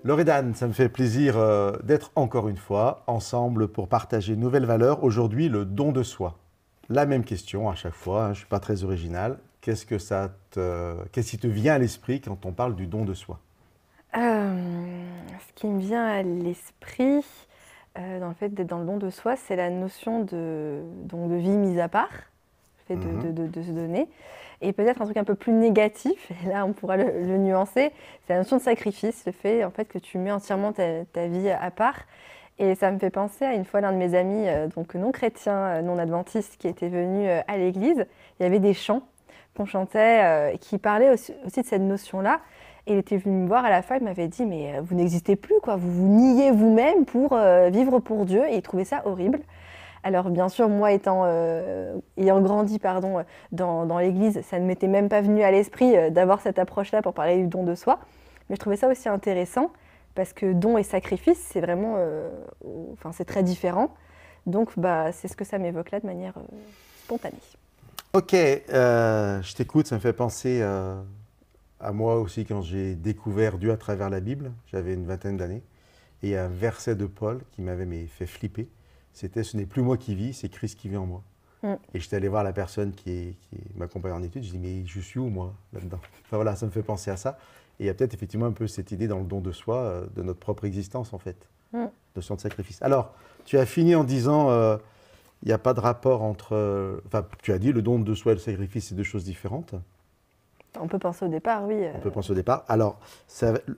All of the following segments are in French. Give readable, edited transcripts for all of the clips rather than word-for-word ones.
Loredane, ça me fait plaisir d'être encore une fois ensemble pour partager une nouvelle valeur. Aujourd'hui, le don de soi. La même question à chaque fois, hein, je ne suis pas très original. Qu'est-ce qui te vient à l'esprit quand on parle du don de soi? Ce qui me vient à l'esprit, dans le fait d'être dans le don de soi, c'est la notion donc de vie mise à part, le fait Mhm. de se donner. Et peut-être un truc un peu plus négatif, et là on pourra le nuancer, c'est la notion de sacrifice, le fait en fait que tu mets entièrement ta vie à part. Et ça me fait penser à une fois l'un de mes amis, donc non chrétien, non adventiste, qui était venu à l'église. Il y avait des chants qu'on chantait, qui parlaient aussi de cette notion-là. Et il était venu me voir à la fin, il m'avait dit mais vous n'existez plus quoi, vous vous niez vous-même pour vivre pour Dieu et il trouvait ça horrible. Alors bien sûr moi ayant grandi pardon dans l'église, ça ne m'était même pas venu à l'esprit d'avoir cette approche-là pour parler du don de soi, mais je trouvais ça aussi intéressant parce que don et sacrifice c'est vraiment enfin c'est très différent. Donc bah c'est ce que ça m'évoque là de manière spontanée. Ok, je t'écoute, ça me fait penser à moi aussi quand j'ai découvert Dieu à travers la Bible. J'avais une vingtaine d'années. Et il y a un verset de Paul qui m'avait fait flipper. C'était "Ce n'est plus moi qui vis, c'est Christ qui vit en moi." Mm. Et j'étais allé voir la personne qui m'accompagne en études. Je dis "Mais je suis où moi là-dedans?" Enfin voilà, ça me fait penser à ça. Et il y a peut-être effectivement un peu cette idée dans le don de soi, de notre propre existence en fait, Mm. notion de sacrifice. Alors, tu as fini en disant il n'y a pas de rapport entre. Enfin, tu as dit le don de soi et le sacrifice, c'est deux choses différentes. On peut penser au départ, oui. On peut penser au départ. Alors,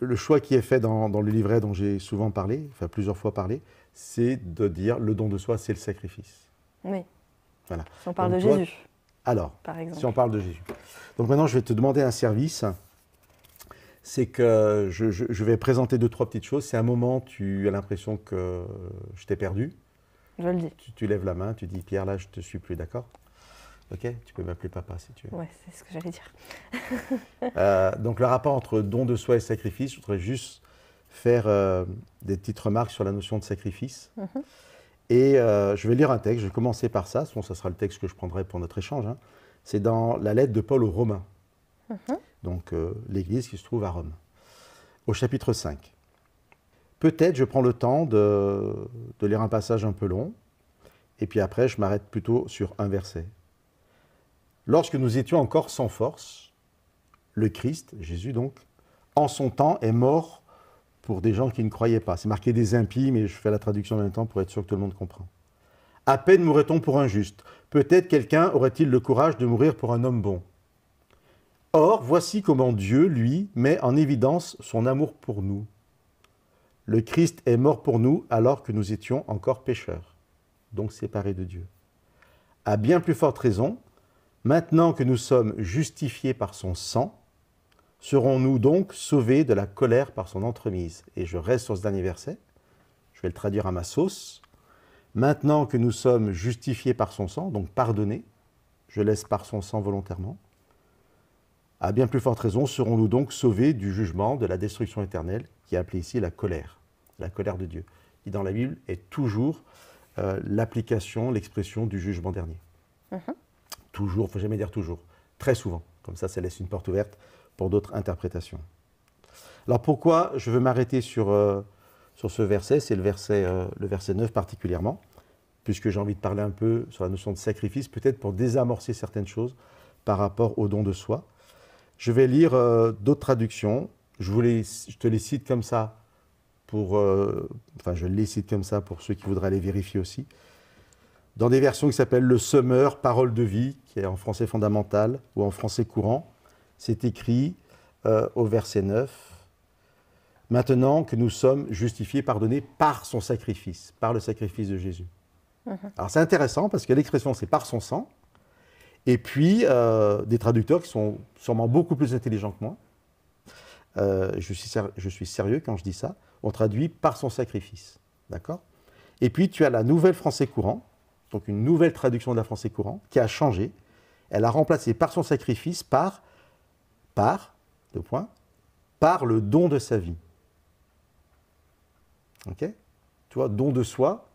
le choix qui est fait dans le livret dont j'ai souvent parlé, enfin plusieurs fois parlé, c'est de dire le don de soi, c'est le sacrifice. Oui, Voilà. si on parle Donc de toi, Jésus, alors, par si on exemple. parle de Jésus. Donc maintenant, je vais te demander un service. C'est que je vais présenter deux, trois petites choses. C'est un moment, tu as l'impression que je t'ai perdu. Je le dis. Tu lèves la main, tu dis Pierre, là, je te suis plus, d'accord? Ok? Tu peux m'appeler papa si tu veux. Ouais, c'est ce que j'allais dire. Donc le rapport entre don de soi et sacrifice, je voudrais juste faire des petites remarques sur la notion de sacrifice. Mhm, Et je vais lire un texte, je vais commencer par ça, sinon ça sera le texte que je prendrai pour notre échange, hein. C'est dans la lettre de Paul aux Romains, mhm. donc l'église qui se trouve à Rome, au chapitre 5. Peut-être je prends le temps de lire un passage un peu long, et puis après je m'arrête plutôt sur un verset. Lorsque nous étions encore sans force, le Christ, Jésus donc, en son temps est mort pour des gens qui ne croyaient pas. C'est marqué des impies, mais je fais la traduction en même temps pour être sûr que tout le monde comprend. À peine mourrait-on pour un juste. Peut-être quelqu'un aurait-il le courage de mourir pour un homme bon. Or, voici comment Dieu, lui, met en évidence son amour pour nous. Le Christ est mort pour nous alors que nous étions encore pécheurs, donc séparés de Dieu. À bien plus forte raison, maintenant que nous sommes justifiés par son sang, serons-nous donc sauvés de la colère par son entremise? Et je reste sur ce dernier verset, je vais le traduire à ma sauce. Maintenant que nous sommes justifiés par son sang, donc pardonnés, je laisse par son sang volontairement, à bien plus forte raison, serons-nous donc sauvés du jugement, de la destruction éternelle, qui est appelée ici la colère de Dieu, qui dans la Bible est toujours l'application, l'expression du jugement dernier. Mhm. Toujours, il ne faut jamais dire toujours, très souvent, comme ça laisse une porte ouverte pour d'autres interprétations. Alors pourquoi je veux m'arrêter sur ce verset, c'est le verset 9 particulièrement, puisque j'ai envie de parler un peu sur la notion de sacrifice, peut-être pour désamorcer certaines choses par rapport au don de soi. Je vais lire d'autres traductions, je te les cite comme ça, je les cite comme ça pour ceux qui voudraient les vérifier aussi. Dans des versions qui s'appellent le Semeur, Parole de vie, qui est en français fondamental ou en français courant, c'est écrit au verset 9. Maintenant que nous sommes justifiés, pardonnés par son sacrifice, par le sacrifice de Jésus. Mhm. Alors c'est intéressant parce que l'expression c'est par son sang, et puis des traducteurs qui sont sûrement beaucoup plus intelligents que moi, je suis sérieux quand je dis ça, on traduit par son sacrifice. D'accord? Et puis tu as la Nouvelle Français courant, donc une nouvelle traduction de la Français courant, qui a changé. Elle a remplacé par son sacrifice deux points, par le don de sa vie. Ok? Tu vois, don de soi,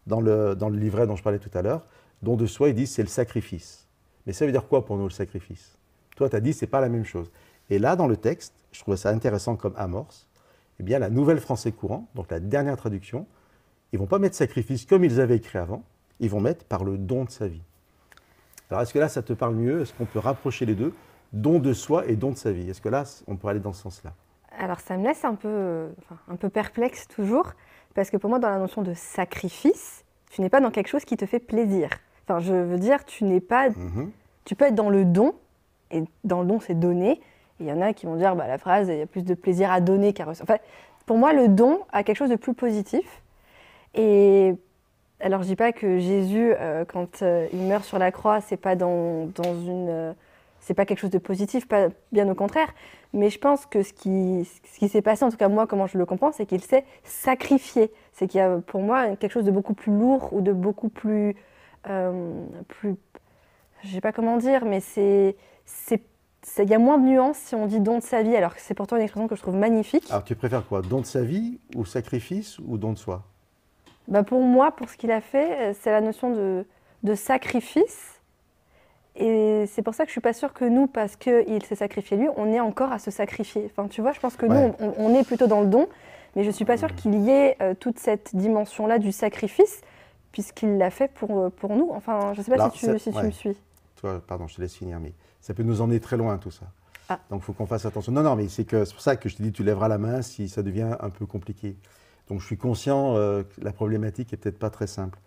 dans le livret dont je parlais tout à l'heure, don de soi, ils disent c'est le sacrifice. Mais ça veut dire quoi pour nous le sacrifice? Toi, tu as dit c'est pas la même chose. Et là, dans le texte, je trouvais ça intéressant comme amorce, eh bien, la Nouvelle Français courant, donc la dernière traduction, ils ne vont pas mettre sacrifice comme ils avaient écrit avant, ils vont mettre par le don de sa vie. Alors, est-ce que là, ça te parle mieux? Est-ce qu'on peut rapprocher les deux, don de soi et don de sa vie? Est-ce que là, on peut aller dans ce sens-là? Alors ça me laisse un peu perplexe toujours, parce que pour moi, dans la notion de sacrifice, tu n'es pas dans quelque chose qui te fait plaisir. Enfin, je veux dire, tu peux être dans le don, et dans le don, c'est donner. Et il y en a qui vont dire, la phrase, il y a plus de plaisir à donner qu'à recevoir. Enfin, pour moi, le don a quelque chose de plus positif. Et alors, je dis pas que Jésus, quand il meurt sur la croix, c'est pas c'est pas quelque chose de positif, pas, bien au contraire. Mais je pense que ce qui s'est passé, en tout cas moi, comment je le comprends, c'est qu'il s'est sacrifié. C'est qu'il y a pour moi quelque chose de beaucoup plus lourd ou de beaucoup plus, je sais pas comment dire, mais il y a moins de nuances si on dit don de sa vie, alors que c'est pourtant une expression que je trouve magnifique. Alors tu préfères quoi? Don de sa vie ou sacrifice ou don de soi? Pour moi, pour ce qu'il a fait, c'est la notion de sacrifice. Et c'est pour ça que je ne suis pas sûre que nous, parce qu'il s'est sacrifié lui, on est encore à se sacrifier. Enfin, tu vois, je pense que nous, on est plutôt dans le don, mais je ne suis pas sûre qu'il y ait toute cette dimension-là du sacrifice, puisqu'il l'a fait pour nous. Enfin, je ne sais pas si tu me suis. Toi, pardon, je te laisse finir, mais ça peut nous emmener très loin, tout ça. Ah. Donc, il faut qu'on fasse attention. Non, mais c'est pour ça que je te dis, tu lèveras la main si ça devient un peu compliqué. Donc, je suis conscient que la problématique n'est peut-être pas très simple.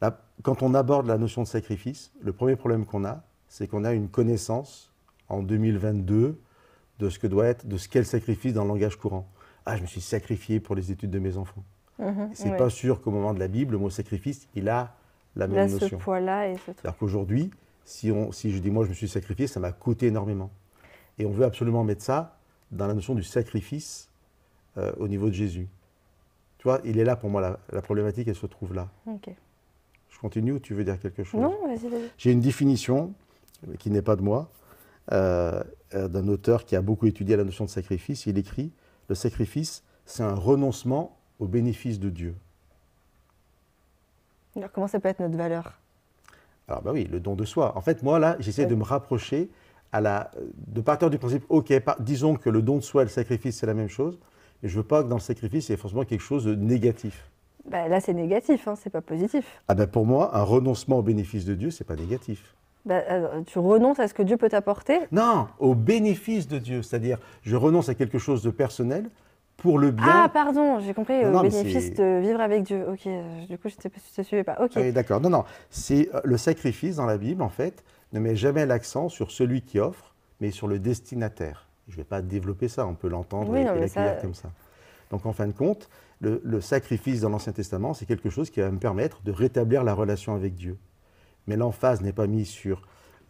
Là, quand on aborde la notion de sacrifice, le premier problème qu'on a, c'est qu'on a une connaissance en 2022 de ce qu'est le sacrifice dans le langage courant. Ah, je me suis sacrifié pour les études de mes enfants. C'est pas sûr qu'au moment de la Bible, le mot sacrifice, il a la même notion. Ce poids-là et ce truc. C'est-à-dire qu'aujourd'hui, si je dis moi je me suis sacrifié, ça m'a coûté énormément. Et on veut absolument mettre ça dans la notion du sacrifice au niveau de Jésus. Tu vois, il est là pour moi, la problématique, elle se trouve là. Okay. Je continue ou tu veux dire quelque chose? Non, vas-y. J'ai une définition, qui n'est pas de moi, d'un auteur qui a beaucoup étudié la notion de sacrifice. Il écrit « Le sacrifice, c'est un renoncement au bénéfice de Dieu ». Alors comment ça peut être notre valeur? Alors oui, le don de soi. En fait, moi là, j'essaie de me rapprocher de partir du principe, ok, disons que le don de soi et le sacrifice, c'est la même chose, mais je ne veux pas que dans le sacrifice, il y ait forcément quelque chose de négatif. Là, c'est négatif, c'est pas positif. Pour moi, un renoncement au bénéfice de Dieu, c'est pas négatif. Tu renonces à ce que Dieu peut t'apporter? Non, au bénéfice de Dieu. C'est-à-dire, je renonce à quelque chose de personnel pour le bien. Ah, pardon, j'ai compris, au bénéfice de vivre avec Dieu. Ok, du coup, je ne te suivais pas. Ok. Ah oui, d'accord. Non. C'est le sacrifice dans la Bible, en fait, ne met jamais l'accent sur celui qui offre, mais sur le destinataire. Je ne vais pas développer ça, on peut l'entendre et l'accueillir comme ça. Donc, en fin de compte, le sacrifice dans l'Ancien Testament, c'est quelque chose qui va me permettre de rétablir la relation avec Dieu. Mais l'emphase n'est pas mise sur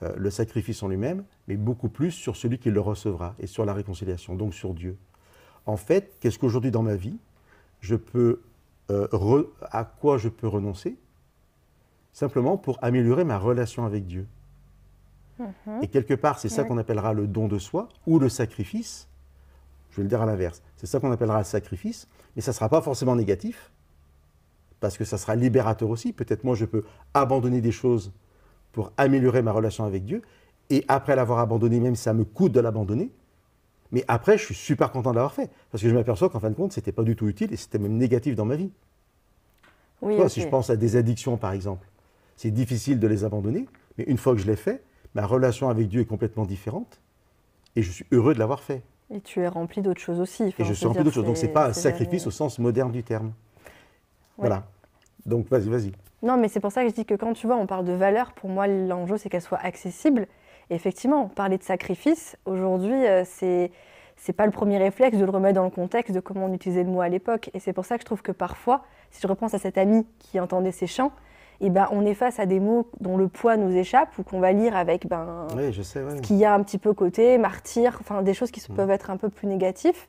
le sacrifice en lui-même, mais beaucoup plus sur celui qui le recevra et sur la réconciliation, donc sur Dieu. En fait, qu'est-ce qu'aujourd'hui dans ma vie, à quoi je peux renoncer? Simplement pour améliorer ma relation avec Dieu. Et quelque part, c'est ça qu'on appellera le don de soi ou le sacrifice. Je vais le dire à l'inverse. C'est ça qu'on appellera le sacrifice, mais ça ne sera pas forcément négatif, parce que ça sera libérateur aussi. Peut-être moi, je peux abandonner des choses pour améliorer ma relation avec Dieu, et après l'avoir abandonné, même si ça me coûte de l'abandonner, mais après, je suis super content de l'avoir fait, parce que je m'aperçois qu'en fin de compte, ce n'était pas du tout utile, et c'était même négatif dans ma vie. Oui, si je pense à des addictions, par exemple, c'est difficile de les abandonner, mais une fois que je l'ai fait, ma relation avec Dieu est complètement différente, et je suis heureux de l'avoir fait. Et tu es rempli d'autres choses aussi. Et je suis rempli d'autres choses, donc ce n'est pas un sacrifice au sens moderne du terme. Ouais. Voilà. Donc, vas-y. Non, mais c'est pour ça que je dis que quand tu vois, on parle de valeur, pour moi, l'enjeu, c'est qu'elle soit accessible. Et effectivement, parler de sacrifice, aujourd'hui, c'est pas le premier réflexe de le remettre dans le contexte de comment on utilisait le mot à l'époque. Et c'est pour ça que je trouve que parfois, si je repense à cet ami qui entendait ces chants, on est face à des mots dont le poids nous échappe ou qu'on va lire avec ce qu'il y a un petit peu côté, martyr, enfin des choses qui peuvent être un peu plus négatives.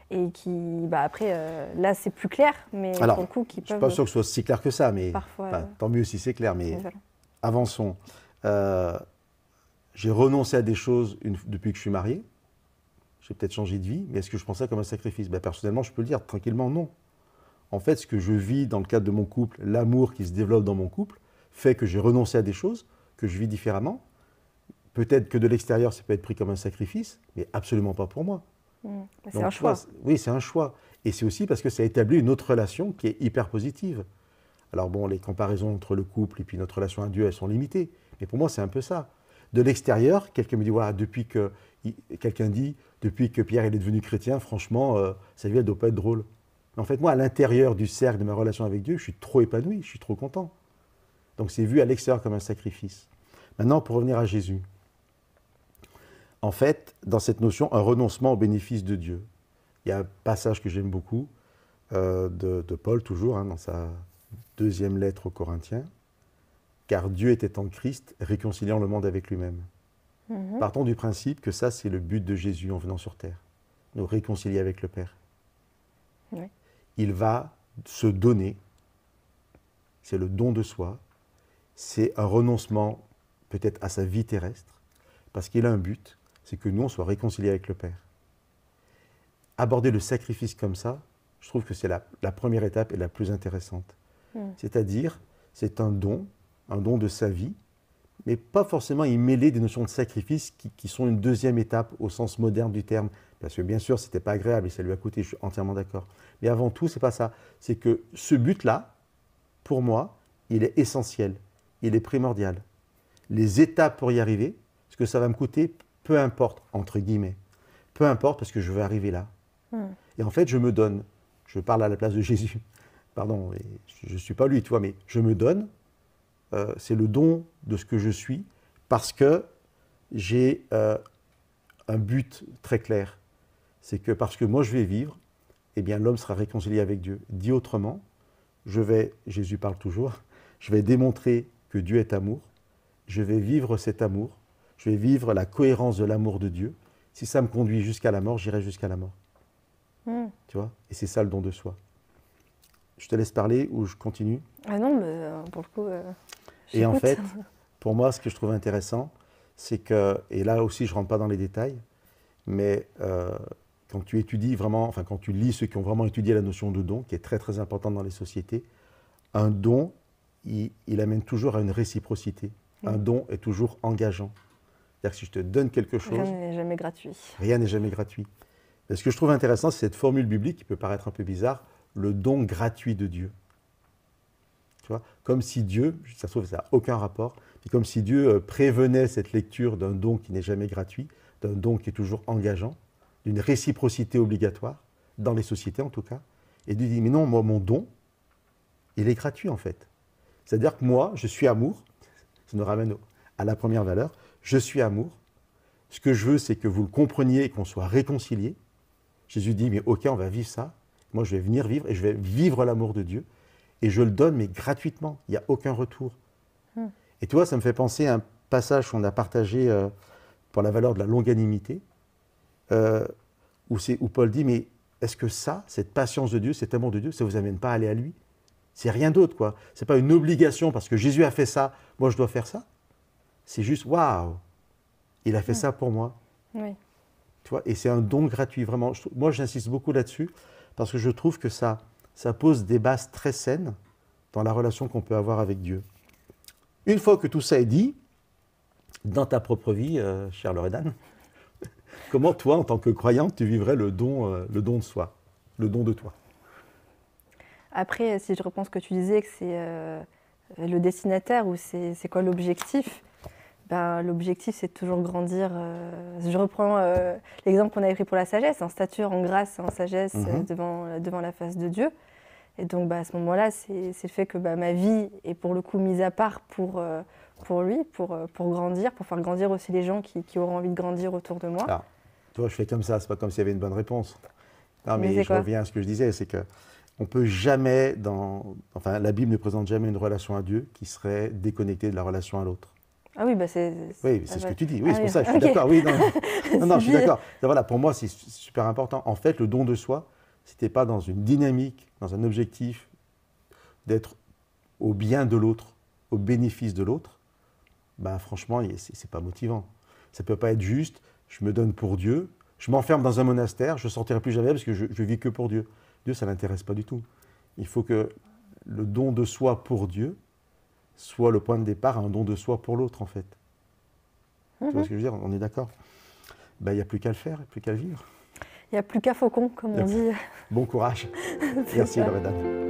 Et qui, après, là, c'est plus clair, mais alors, pour le coup, qui peuvent... Je ne suis pas sûr que ce soit si clair que ça, mais parfois, tant mieux si c'est clair, mais avançons. J'ai renoncé à des choses depuis que je suis marié. J'ai peut-être changé de vie, mais est-ce que je prends ça comme un sacrifice? Personnellement, je peux le dire tranquillement, non. En fait, ce que je vis dans le cadre de mon couple, l'amour qui se développe dans mon couple, fait que j'ai renoncé à des choses, que je vis différemment. Peut-être que de l'extérieur, ça peut être pris comme un sacrifice, mais absolument pas pour moi. C'est un choix. Oui, c'est un choix. Et c'est aussi parce que ça établit une autre relation qui est hyper positive. Alors bon, les comparaisons entre le couple et puis notre relation à Dieu, elles sont limitées. Mais pour moi, c'est un peu ça. De l'extérieur, quelqu'un me dit, voilà, quelqu'un dit, depuis que Pierre il est devenu chrétien, franchement, sa vie, elle ne doit pas être drôle. Mais en fait, moi, à l'intérieur du cercle de ma relation avec Dieu, je suis trop épanoui, je suis trop content. Donc c'est vu à l'extérieur comme un sacrifice. Maintenant, pour revenir à Jésus. En fait, dans cette notion, un renoncement au bénéfice de Dieu. Il y a un passage que j'aime beaucoup, de Paul, toujours, hein, dans sa deuxième lettre aux Corinthiens. Car Dieu était en Christ, réconciliant le monde avec lui-même. Partons du principe que ça, c'est le but de Jésus en venant sur terre, nous réconcilier avec le Père. Oui. Il va se donner, c'est le don de soi, c'est un renoncement peut-être à sa vie terrestre, parce qu'il a un but, c'est que nous, on soit réconciliés avec le Père. Aborder le sacrifice comme ça, je trouve que c'est la première étape et la plus intéressante. C'est-à-dire, c'est un don de sa vie, mais pas forcément y mêler des notions de sacrifice qui sont une deuxième étape au sens moderne du terme. Parce que bien sûr, c'était pas agréable et ça lui a coûté, je suis entièrement d'accord. Mais avant tout, c'est pas ça. C'est que ce but-là, pour moi, il est essentiel, il est primordial. Les étapes pour y arriver, ce que ça va me coûter, peu importe, entre guillemets. Peu importe parce que je veux arriver là. Et en fait, je me donne. Je parle à la place de Jésus. Pardon, je ne suis pas lui, tu vois, mais je me donne. C'est le don de ce que je suis parce que j'ai un but très clair. C'est que parce que moi je vais vivre, eh bien l'homme sera réconcilié avec Dieu. Dit autrement, Jésus parle toujours, je vais démontrer que Dieu est amour, je vais vivre cet amour, je vais vivre la cohérence de l'amour de Dieu. Si ça me conduit jusqu'à la mort, j'irai jusqu'à la mort. Tu vois? Et c'est ça le don de soi. Je te laisse parler ou je continue? Ah non, mais pour le coup, Et en j'écoute. fait, pour moi, ce que je trouve intéressant, c'est que, et là aussi je ne rentre pas dans les détails, mais quand tu étudies vraiment, enfin quand tu lis ceux qui ont vraiment étudié la notion de don, qui est très très importante dans les sociétés, un don, il amène toujours à une réciprocité. Un don est toujours engageant. C'est-à-dire que si je te donne quelque chose, Rien n'est jamais gratuit. rien n'est jamais gratuit. Et ce que je trouve intéressant, c'est cette formule biblique qui peut paraître un peu bizarre, le don gratuit de Dieu. Tu vois, comme si Dieu, ça se trouve, ça n'a aucun rapport, mais comme si Dieu prévenait cette lecture d'un don qui n'est jamais gratuit, d'un don qui est toujours engageant, d'une réciprocité obligatoire, dans les sociétés en tout cas, et Dieu dit, mais non, moi, mon don, il est gratuit en fait. C'est-à-dire que moi, je suis amour, ça nous ramène à la première valeur, je suis amour, ce que je veux, c'est que vous le compreniez et qu'on soit réconciliés. Jésus dit, mais ok, on va vivre ça, moi je vais venir vivre et je vais vivre l'amour de Dieu, et je le donne, mais gratuitement, il n'y a aucun retour. Et tu vois, ça me fait penser à un passage qu'on a partagé pour la valeur de la longanimité, où Paul dit, mais est-ce que ça, cette patience de Dieu, cet amour de Dieu, ça ne vous amène pas à aller à lui? C'est rien d'autre, quoi. Ce n'est pas une obligation, parce que Jésus a fait ça, moi je dois faire ça. C'est juste, waouh, il a fait ça pour moi. Oui. Tu vois, et c'est un don gratuit, vraiment. Moi, j'insiste beaucoup là-dessus, parce que je trouve que ça pose des bases très saines dans la relation qu'on peut avoir avec Dieu. Une fois que tout ça est dit, dans ta propre vie, chère Loredane, comment toi, en tant que croyante, tu vivrais le don de soi, le don de toi? Après, si je reprends ce que tu disais, que c'est le destinataire ou c'est quoi l'objectif, ben, l'objectif, c'est de toujours grandir. Je reprends l'exemple qu'on avait pris pour la sagesse, en stature, en grâce, en sagesse devant la face de Dieu. Et donc, à ce moment-là, c'est le fait que ma vie est pour le coup mise à part pour lui, pour grandir, pour faire grandir aussi les gens qui auront envie de grandir autour de moi. Alors, toi, je fais comme ça, c'est pas comme s'il y avait une bonne réponse. Non, mais je reviens à ce que je disais, c'est que on peut jamais, enfin, la Bible ne présente jamais une relation à Dieu qui serait déconnectée de la relation à l'autre. Ah oui, oui, c'est ce que tu dis. Oui, c'est pour ça, je suis d'accord. Oui, non, je suis d'accord. Voilà, pour moi, c'est super important. En fait, le don de soi, si tu n'es pas dans une dynamique, dans un objectif d'être au bien de l'autre, au bénéfice de l'autre, franchement, c'est pas motivant. Ça peut pas être juste, je me donne pour Dieu, je m'enferme dans un monastère, je ne sortirai plus jamais parce que je vis que pour Dieu. Dieu, ça ne l'intéresse pas du tout. Il faut que le don de soi pour Dieu soit le point de départ à un don de soi pour l'autre, en fait. Tu vois ce que je veux dire? On est d'accord? Il n'y a plus qu'à le faire, plus qu'à le vivre. Il n'y a plus qu'à faucon, comme on dit. Bon courage. C'est Merci ça. Loredane.